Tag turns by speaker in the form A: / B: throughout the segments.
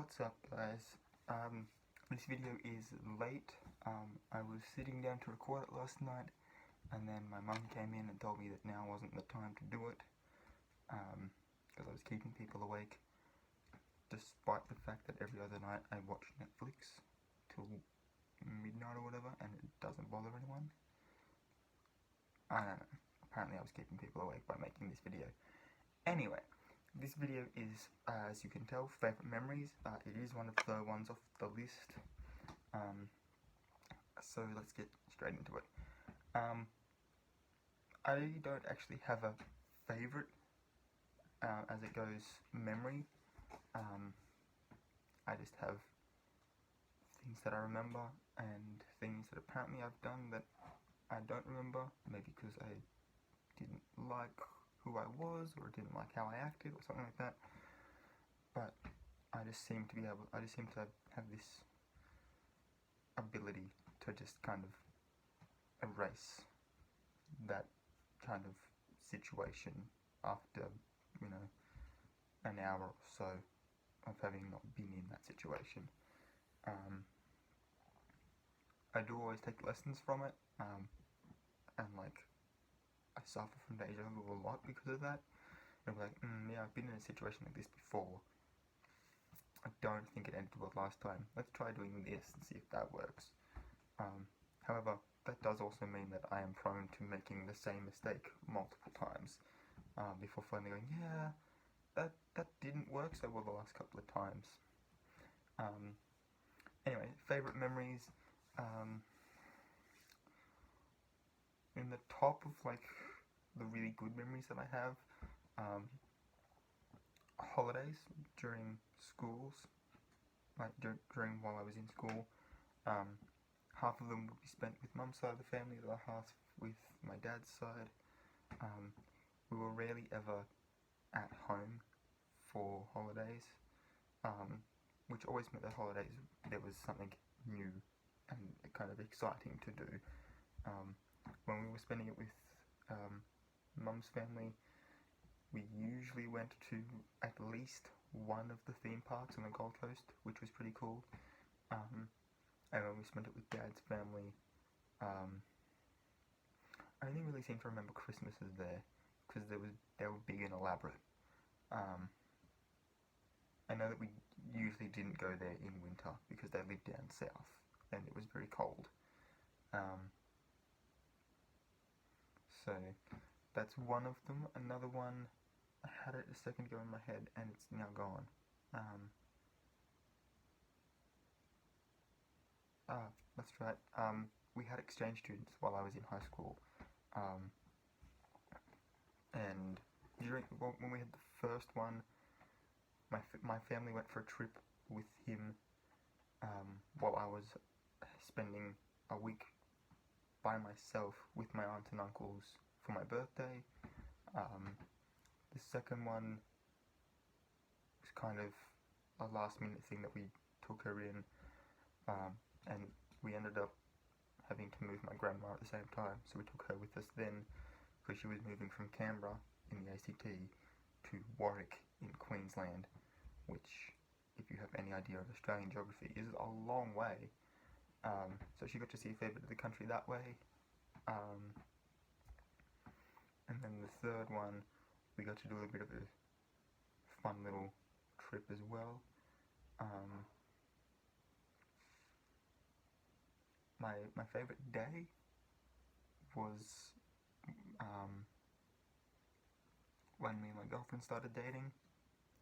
A: What's up, guys? This video is late. I was sitting down to record it last night, and then my mum came in and told me that now wasn't the time to do it, because I was keeping people awake, despite the fact that every other night I watch Netflix till midnight or whatever, and it doesn't bother anyone. I don't know. Apparently I was keeping people awake by making this video. Anyway. This video is, as you can tell, favourite memories. It is one of the ones off the list. So let's get straight into it. I don't actually have a favourite as it goes memory. I just have things that I remember and things that apparently I've done that I don't remember. Maybe because I didn't like who I was, or didn't like how I acted, or something like that. But I just seem to have this ability to just kind of erase that kind of situation after, an hour or so of having not been in that situation. I do always take lessons from it, and I suffer from deja vu a lot because of that. And I'm like, yeah, I've been in a situation like this before. I don't think it ended well last time. Let's try doing this and see if that works. However, that does also mean that I am prone to making the same mistake multiple times before finally going, yeah, that didn't work so well the last couple of times. Anyway, favourite memories. In the top of the really good memories that I have, holidays during schools, during while I was in school. Half of them would be spent with mum's side of the family, the other half with my dad's side. We were rarely ever at home for holidays, which always meant that holidays there was something new and kind of exciting to do. When we were spending it with mum's family, we usually went to at least one of the theme parks on the Gold Coast, which was pretty cool. And when we spent it with dad's family, I only really seem to remember Christmases there, because they were big and elaborate. I know that we usually didn't go there in winter because they lived down south and it was very cold. So that's one of them. Another one, I had it a second ago in my head and it's now gone. That's right. We had exchange students while I was in high school. And when we had the first one, my family went for a trip with him while I was spending a week by myself with my aunt and uncles for my birthday. The second one was kind of a last minute thing that we took her in, and we ended up having to move my grandma at the same time, so we took her with us then, because she was moving from Canberra in the ACT to Warwick in Queensland, which, if you have any idea of Australian geography, is a long way. So she got to see a fair bit of the country that way. And then the third one, we got to do a bit of a fun little trip as well. My favourite day was when me and my girlfriend started dating.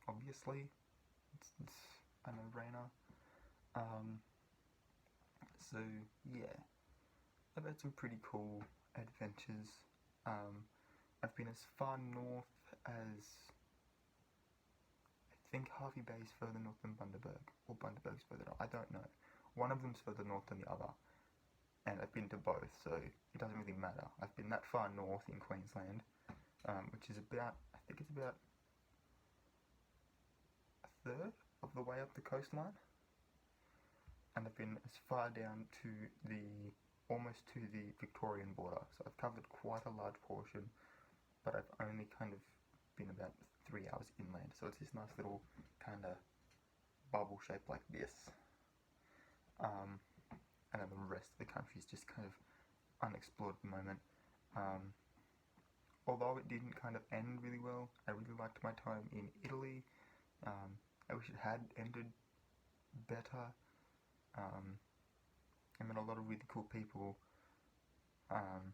A: Obviously, it's a no-brainer. So yeah, I've had some pretty cool adventures. I've been as far north as, I think Hervey Bay is further north than Bundaberg, or Bundaberg's further north, I don't know. One of them's further north than the other, and I've been to both, so it doesn't really matter. I've been that far north in Queensland, which is about, I think it's about a third of the way up the coastline, and I've been as far down to almost to the Victorian border, so I've covered quite a large portion, but I've only kind of been about 3 hours inland, so it's this nice little kind of bubble shaped like this. And then the rest of the country is just kind of unexplored at the moment. Although it didn't kind of end really well, I really liked my time in Italy. I wish it had ended better. I met a lot of really cool people, and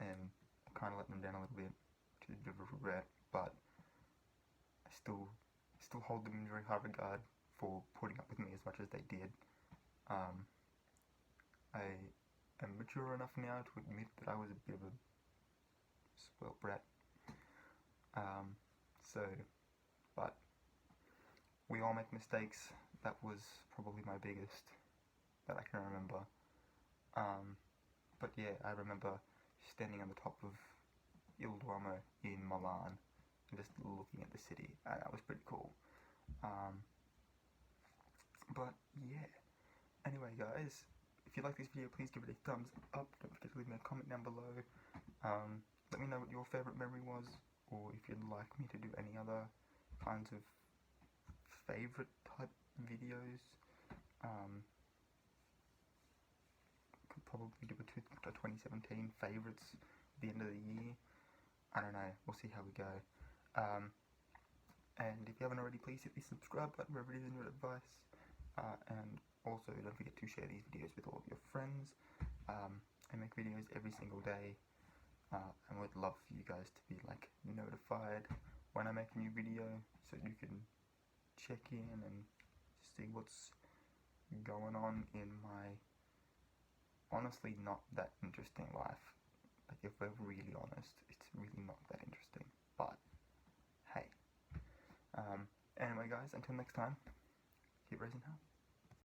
A: I kind of let them down a little bit, which is a bit of a regret, but I still hold them in very high regard for putting up with me as much as they did. I am mature enough now to admit that I was a bit of a spoiled brat. But we all make mistakes. That was probably my biggest that I can remember. But yeah, I remember standing on the top of Il Duomo in Milan and just looking at the city. That was pretty cool. But yeah. Anyway, guys, if you like this video, please give it a thumbs up. Don't forget to leave me a comment down below. Let me know what your favourite memory was, or if you'd like me to do any other kinds of favourite type videos. Could probably do a 2017 favourites at the end of the year. I don't know, we'll see how we go. And if you haven't already, please hit the subscribe button wherever it is in your device. And also, don't forget to share these videos with all of your friends. I make videos every single day, and would love for you guys to be like notified when I make a new video, so you can check in and see what's going on in my honestly not that interesting life. Like, if we're really honest, it's really not that interesting. But hey, anyway, guys, until next time, keep raising hell.